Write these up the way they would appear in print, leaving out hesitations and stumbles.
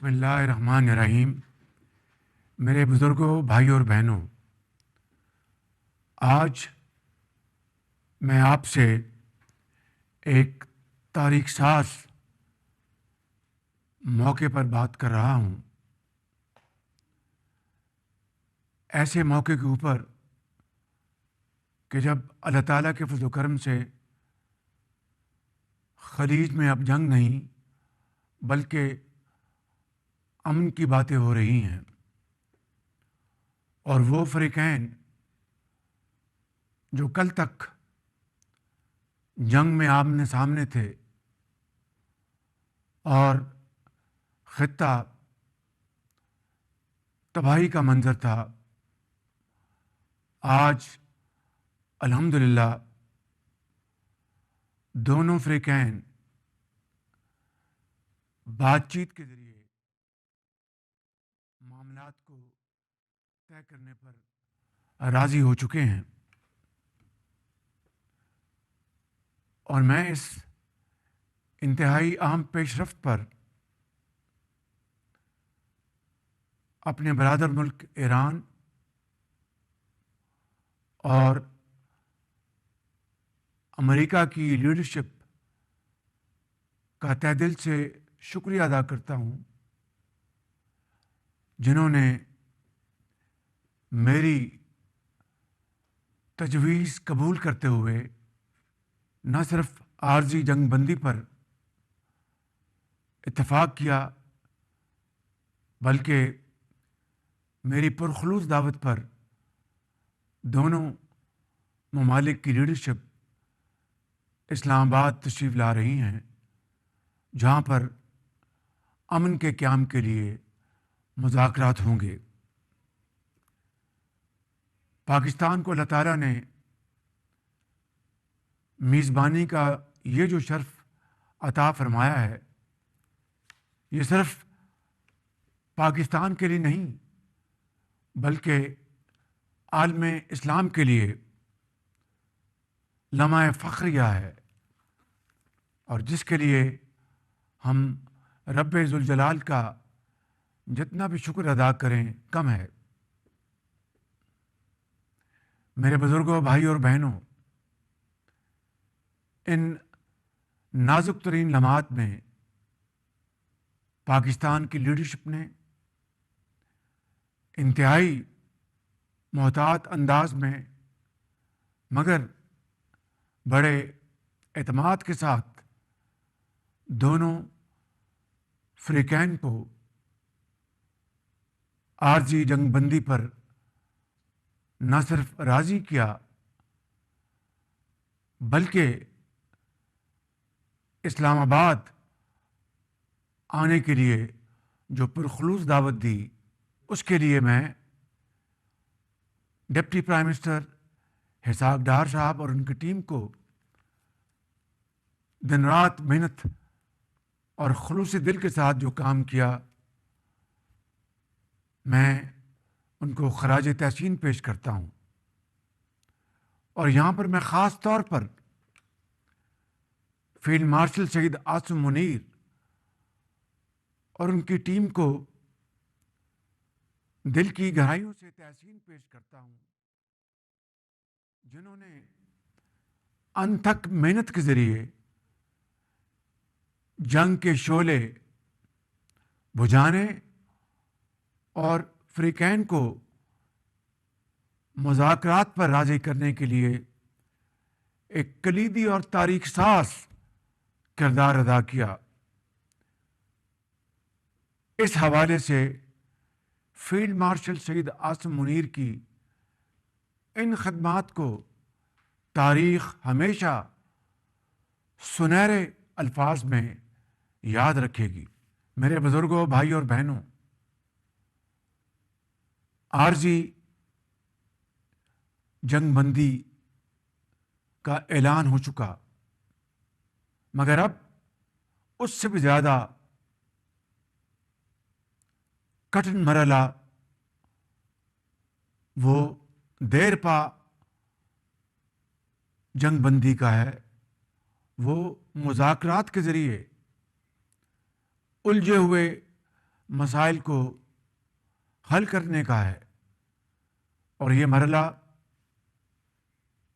بسم اللہ الرحمن الرحیم۔ میرے بزرگوں، بھائیوں اور بہنوں، آج میں آپ سے ایک تاریخ ساز موقع پر بات کر رہا ہوں۔ ایسے موقع کے اوپر کہ جب اللہ تعالیٰ کے فضل و کرم سے خلیج میں اب جنگ نہیں بلکہ امن کی باتیں ہو رہی ہیں، اور وہ فریقین جو کل تک جنگ میں آمنے سامنے تھے اور خطہ تباہی کا منظر تھا، آج الحمدللہ دونوں فریقین بات چیت کے ذریعے معاملات کو طے کرنے پر راضی ہو چکے ہیں، اور میں اس انتہائی اہم پیش رفت پر اپنے برادر ملک ایران اور امریکہ کی لیڈرشپ کا تہ دل سے شکریہ ادا کرتا ہوں، جنہوں نے میری تجویز قبول کرتے ہوئے نہ صرف عارضی جنگ بندی پر اتفاق کیا بلکہ میری پرخلوص دعوت پر دونوں ممالک کی لیڈرشپ اسلام آباد تشریف لا رہی ہیں، جہاں پر امن کے قیام کے لیے مذاکرات ہوں گے۔ پاکستان کو اللہ تعالیٰ نے میزبانی کا یہ جو شرف عطا فرمایا ہے، یہ صرف پاکستان کے لیے نہیں بلکہ عالم اسلام کے لیے لمحہ فخریہ ہے، اور جس کے لیے ہم رب ذوالجلال کا جتنا بھی شکر ادا کریں کم ہے۔ میرے بزرگوں، بھائیوں اور بہنوں، ان نازک ترین لمحات میں پاکستان کی لیڈرشپ نے انتہائی محتاط انداز میں مگر بڑے اعتماد کے ساتھ دونوں فریقین کو عارضی جنگ بندی پر نہ صرف راضی کیا بلکہ اسلام آباد آنے کے لیے جو پرخلوص دعوت دی، اس کے لیے میں deputy prime minister Ishaq Dar صاحب اور ان کی ٹیم کو دن رات محنت اور خلوص دل کے ساتھ جو کام کیا، میں ان کو خراج تحسین پیش کرتا ہوں۔ اور یہاں پر میں خاص طور پر فیلڈ مارشل شہید عاصم منیر اور ان کی ٹیم کو دل کی گہرائیوں سے تحسین پیش کرتا ہوں، جنہوں نے انتھک محنت کے ذریعے جنگ کے شعلے بجھانے اور فریقین کو مذاکرات پر راضی کرنے کے لیے ایک کلیدی اور تاریخ ساز کردار ادا کیا۔ اس حوالے سے فیلڈ مارشل شہید عاصم منیر کی ان خدمات کو تاریخ ہمیشہ سنہرے الفاظ میں یاد رکھے گی۔ میرے بزرگوں، بھائی اور بہنوں، عارضی جنگ بندی کا اعلان ہو چکا، مگر اب اس سے بھی زیادہ کٹھن مرحلہ وہ دیر پا جنگ بندی کا ہے۔ وہ مذاکرات کے ذریعے الجھے ہوئے مسائل کو حل کرنے کا ہے، اور یہ مرحلہ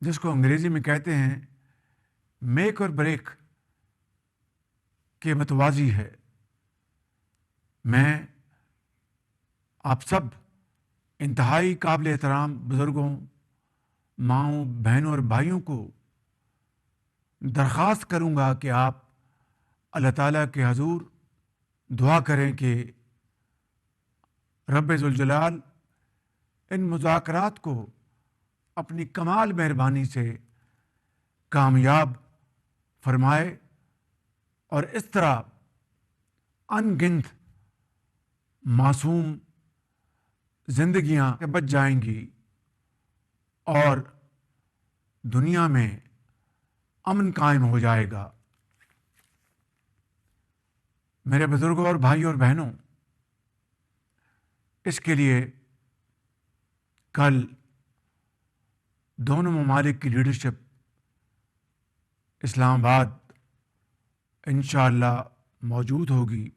جس کو انگریزی میں کہتے ہیں میک اور بریک کے متوازی ہے۔ میں آپ سب انتہائی قابل احترام بزرگوں، ماؤں، بہنوں اور بھائیوں کو درخواست کروں گا کہ آپ اللہ تعالیٰ کے حضور دعا کریں کہ رب ذوالجلال ان مذاکرات کو اپنی کمال مہربانی سے کامیاب فرمائے، اور اس طرح ان گنت معصوم زندگیاں بچ جائیں گی اور دنیا میں امن قائم ہو جائے گا۔ میرے بزرگوں اور بھائیوں اور بہنوں، اس کے لیے کل دونوں ممالک کی لیڈرشپ اسلام آباد انشاءاللہ موجود ہوگی،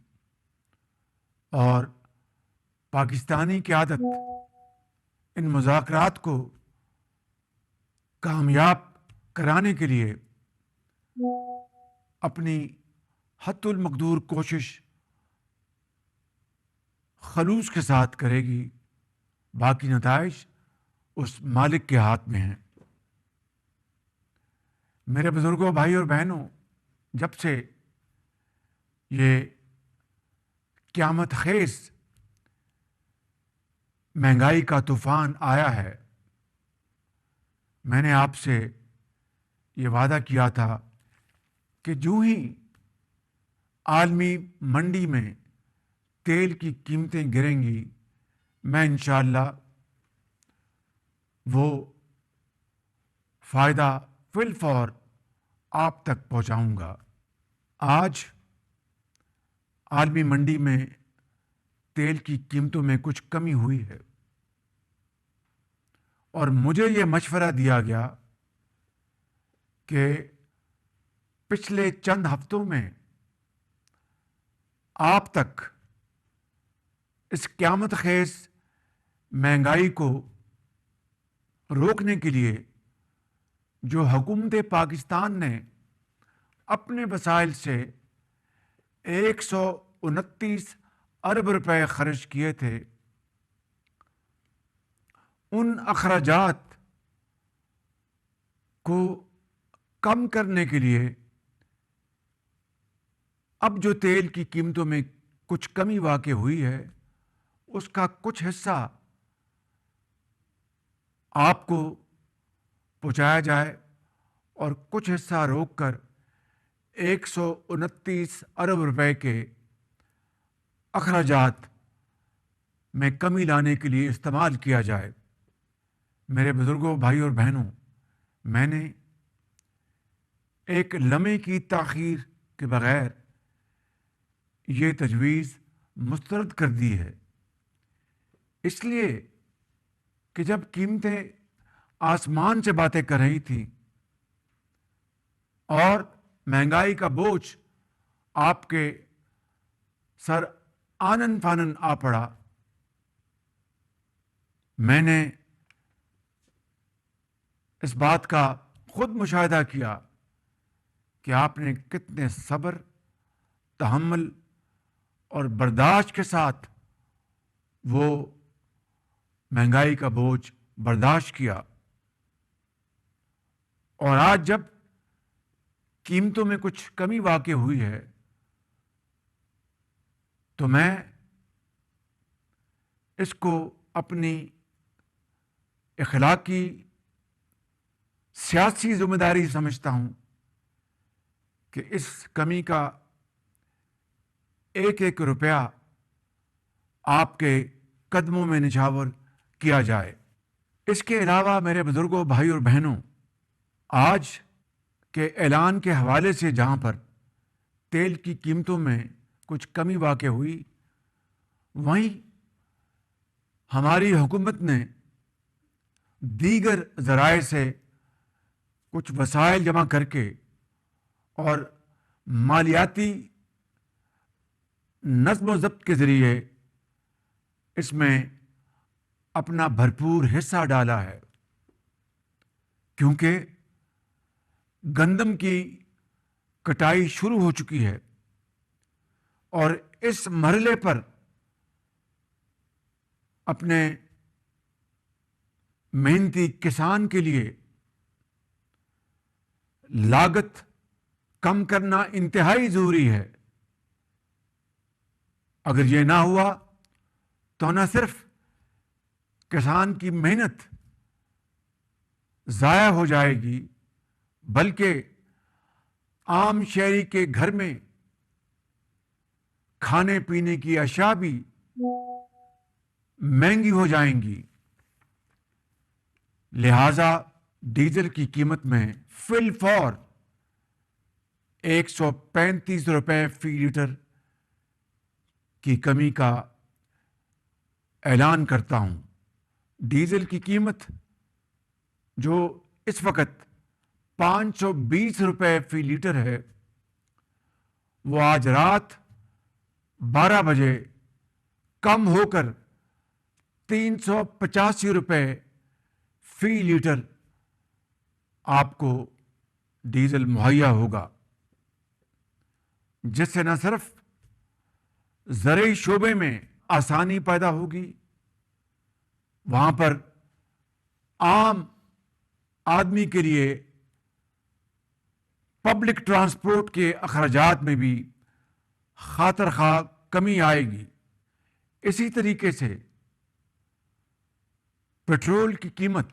اور پاکستانی قیادت ان مذاکرات کو کامیاب کرانے کے لیے اپنی حد المقدور کوشش خلوص کے ساتھ کرے گی۔ باقی نتائج اس مالک کے ہاتھ میں ہیں۔ میرے بزرگوں، بھائی اور بہنوں، جب سے یہ قیامت خیز مہنگائی کا طوفان آیا ہے، میں نے آپ سے یہ وعدہ کیا تھا کہ جو ہی عالمی منڈی میں تیل کی قیمتیں گریں گی، میں انشاءاللہ وہ فائدہ فی الفور آپ تک پہنچاؤں گا۔ آج عالمی منڈی میں تیل کی قیمتوں میں کچھ کمی ہوئی ہے، اور مجھے یہ مشورہ دیا گیا کہ پچھلے چند ہفتوں میں آپ تک اس قیامت خیز مہنگائی کو روکنے کے لیے جو حکومت پاکستان نے اپنے وسائل سے 129 ارب روپے خرچ کیے تھے، ان اخراجات کو کم کرنے کے لیے اب جو تیل کی قیمتوں میں کچھ کمی واقع ہوئی ہے، اس کا کچھ حصہ آپ کو پہنچایا جائے، اور کچھ حصہ روک کر 129 ارب روپے کے اخراجات میں کمی لانے کے لیے استعمال کیا جائے۔ میرے بزرگوں، بھائی اور بہنوں، میں نے ایک لمحے کی تاخیر کے بغیر یہ تجویز مسترد کر دی ہے، اس لیے کہ جب قیمتیں آسمان سے باتیں کر رہی تھیں اور مہنگائی کا بوجھ آپ کے سر آنن فانن آ پڑا، میں نے اس بات کا خود مشاہدہ کیا کہ آپ نے کتنے صبر، تحمل اور برداشت کے ساتھ وہ مہنگائی کا بوجھ برداشت کیا، اور آج جب قیمتوں میں کچھ کمی واقع ہوئی ہے تو میں اس کو اپنی اخلاقی سیاسی ذمہ داری سمجھتا ہوں کہ اس کمی کا ایک ایک روپیہ آپ کے قدموں میں نچھاور کیا جائے۔ اس کے علاوہ میرے بزرگوں، بھائی اور بہنوں، آج کے اعلان کے حوالے سے جہاں پر تیل کی قیمتوں میں کچھ کمی واقع ہوئی، وہیں ہماری حکومت نے دیگر ذرائع سے کچھ وسائل جمع کر کے اور مالیاتی نظم و ضبط کے ذریعے اس میں اپنا بھرپور حصہ ڈالا ہے، کیونکہ گندم کی کٹائی شروع ہو چکی ہے اور اس مرحلے پر اپنے محنتی کسان کے لیے لاگت کم کرنا انتہائی ضروری ہے۔ اگر یہ نہ ہوا تو نہ صرف کسان کی محنت ضائع ہو جائے گی، بلکہ عام شہری کے گھر میں کھانے پینے کی اشیاء بھی مہنگی ہو جائیں گی۔ لہذا ڈیزل کی قیمت میں فی الفور 135 روپے فی لیٹر کی کمی کا اعلان کرتا ہوں۔ ڈیزل کی قیمت جو اس وقت 520 روپے فی لیٹر ہے، وہ آج رات 12 بجے کم ہو کر 385 روپے فی لیٹر آپ کو ڈیزل مہیا ہوگا، جس سے نہ صرف زرعی شعبے میں آسانی پیدا ہوگی، وہاں پر عام آدمی کے لیے پبلک ٹرانسپورٹ کے اخراجات میں بھی خاطر خواہ کمی آئے گی۔ اسی طریقے سے پیٹرول کی قیمت،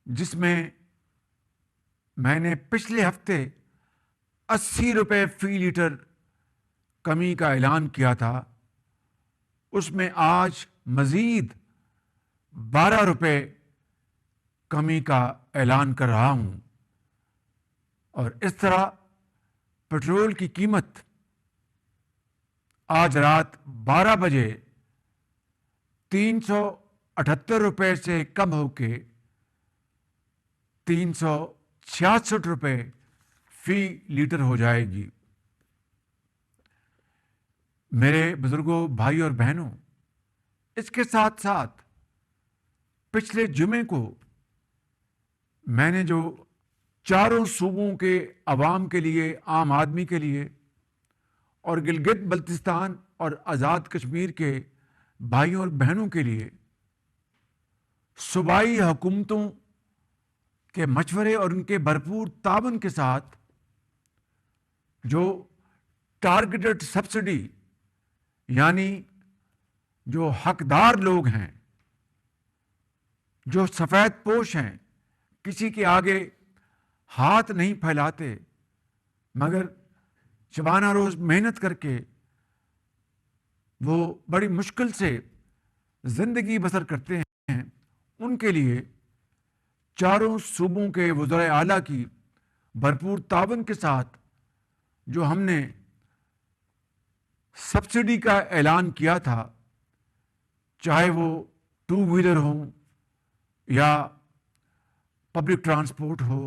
جس میں نے پچھلے ہفتے 80 روپے فی لیٹر کمی کا اعلان کیا تھا، اس میں آج مزید 12 روپے کمی کا اعلان کر رہا ہوں، اور اس طرح پیٹرول کی قیمت آج رات 12 بجے 378 روپے سے کم ہو کے 366 روپے فی لیٹر ہو جائے گی۔ میرے بزرگوں، بھائی اور بہنوں، اس کے ساتھ ساتھ پچھلے جمعے کو میں نے جو چاروں صوبوں کے عوام کے لیے، عام آدمی کے لیے، اور گلگت بلتستان اور آزاد کشمیر کے بھائیوں اور بہنوں کے لیے صوبائی حکومتوں کے مشورے اور ان کے بھرپور تعاون کے ساتھ جو ٹارگیٹڈ سبسڈی، یعنی جو حقدار لوگ ہیں، جو سفید پوش ہیں، کسی کے آگے ہاتھ نہیں پھیلاتے مگر شبانہ روز محنت کر کے وہ بڑی مشکل سے زندگی بسر کرتے ہیں، ان کے لیے چاروں صوبوں کے وزرائے اعلیٰ کی بھرپور تعاون کے ساتھ جو ہم نے سبسڈی کا اعلان کیا تھا، چاہے وہ 2 ویلر ہوں یا پبلک ٹرانسپورٹ ہو،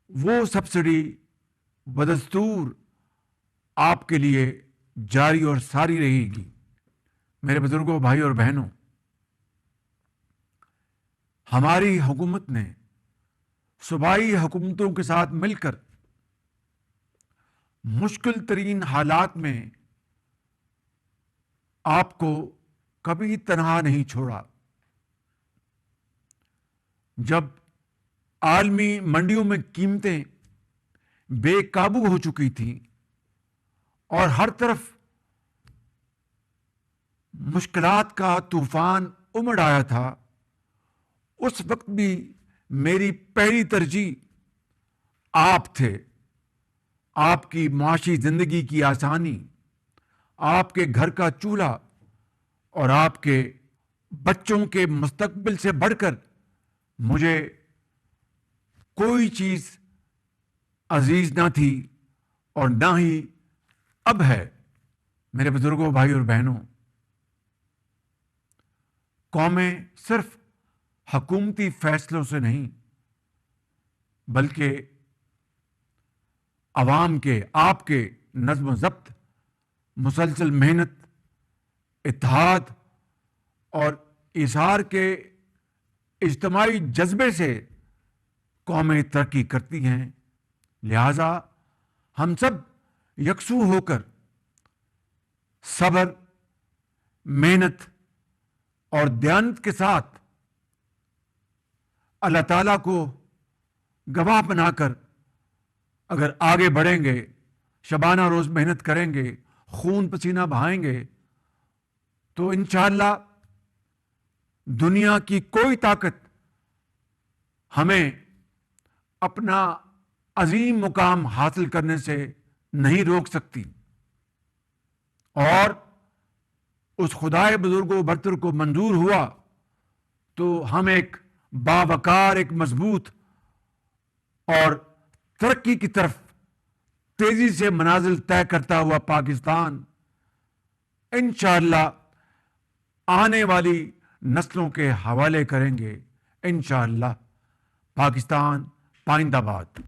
وہ سبسڈی بدستور آپ کے لیے جاری اور ساری رہے گی۔ میرے بزرگوں، بھائی اور بہنوں، ہماری حکومت نے صوبائی حکومتوں کے ساتھ مل کر مشکل ترین حالات میں آپ کو کبھی تنہا نہیں چھوڑا۔ جب عالمی منڈیوں میں قیمتیں بے قابو ہو چکی تھیں اور ہر طرف مشکلات کا طوفان امڑ آیا تھا، اس وقت بھی میری پہلی ترجیح آپ تھے۔ آپ کی معاشی زندگی کی آسانی، آپ کے گھر کا چولہا اور آپ کے بچوں کے مستقبل سے بڑھ کر مجھے کوئی چیز عزیز نہ تھی اور نہ ہی اب ہے۔ میرے بزرگوں، بھائی اور بہنوں، قومیں صرف حکومتی فیصلوں سے نہیں بلکہ عوام کے، آپ کے نظم و ضبط، مسلسل محنت، اتحاد اور ایثار کے اجتماعی جذبے سے قومیں ترقی کرتی ہیں۔ لہذا ہم سب یکسو ہو کر صبر، محنت اور دیانت کے ساتھ اللہ تعالیٰ کو گواہ بنا کر اگر آگے بڑھیں گے، شبانہ روز محنت کریں گے، خون پسینہ بہائیں گے، تو انشاءاللہ دنیا کی کوئی طاقت ہمیں اپنا عظیم مقام حاصل کرنے سے نہیں روک سکتی، اور اس خدائے بزرگ و برتر کو منظور ہوا تو ہم ایک باوقار، ایک مضبوط اور ترقی کی طرف تیزی سے منازل طے کرتا ہوا پاکستان انشاءاللہ آنے والی نسلوں کے حوالے کریں گے۔ انشاءاللہ۔ پاکستان پائندہ باد۔